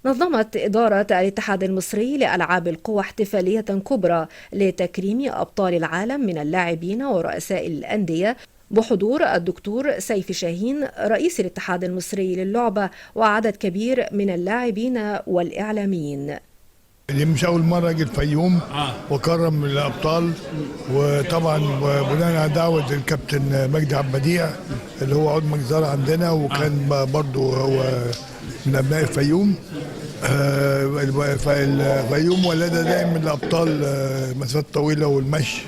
نظمت إدارة الاتحاد المصري لألعاب القوى احتفالية كبرى لتكريم أبطال العالم من اللاعبين ورؤساء الأندية بحضور الدكتور سيف شاهين رئيس الاتحاد المصري للعبة وعدد كبير من اللاعبين والإعلاميين. دي مش أول مرة أجي الفيوم وكرم الأبطال، وطبعا بناء على دعوة الكابتن مجدي عبد البديع اللي هو عضو مجلس الإدارة عندنا، وكان برضه هو من أبناء الفيوم. الفيوم ولدها دايما الأبطال مسافات طويلة والمشي،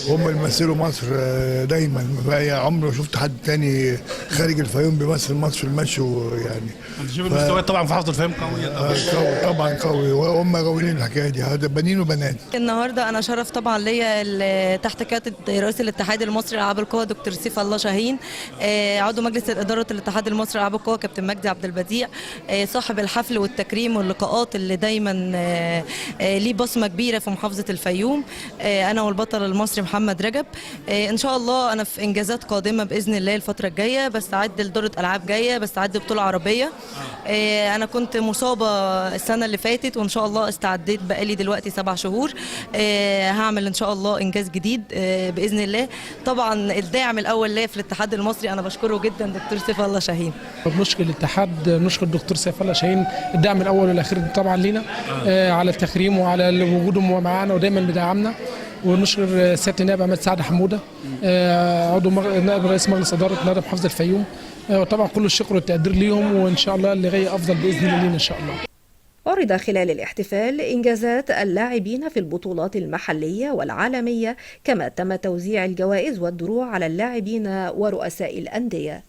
هم اللي بيمثلوا مصر دايما. عمري ما شفت حد تاني خارج الفيوم بيمثل مصر في المشي يعني. انت شوف المستويات طبعا في حافظ الفيوم قويه طبعا قوي، وهم قويين الحكايه دي، هذا بنين وبنات. النهارده انا شرف طبعا ليا تحت قياده رئيس الاتحاد المصري لالعاب القوى دكتور سيف الله شاهين، عضو مجلس اداره الاتحاد المصري لالعاب القوى كابتن مجدي عبد البديع، صاحب الحفل والتكريم واللقاءات اللي دايما ليه بصمه كبيره في محافظه الفيوم، انا والبطل المصري محمد رجب. ان شاء الله انا في انجازات قادمه باذن الله الفتره الجايه، بستعد لدوره العاب جايه، بستعد بطوله عربيه. انا كنت مصابه السنه اللي فاتت، وان شاء الله استعديت بقالي دلوقتي 7 شهور. هعمل ان شاء الله انجاز جديد باذن الله. طبعا الداعم الاول ليا في الاتحاد المصري انا بشكره جدا دكتور سيف الله شاهين. بنشكر الاتحاد، نشكر الدكتور سيف الله شاهين الدعم الاول والاخير طبعا لينا على التكريم وعلى وجوده معانا ودايما بيدعمنا. ونشكر سياده النائب عماد سعد حموده عضو نائب رئيس مجلس اداره نادي محافظه الفيوم، وطبعا كل الشكر والتقدير ليهم، وان شاء الله اللي جاي افضل باذن الله لينا ان شاء الله. عرض خلال الاحتفال إنجازات اللاعبين في البطولات المحلية والعالمية، كما تم توزيع الجوائز والدروع على اللاعبين ورؤساء الأندية.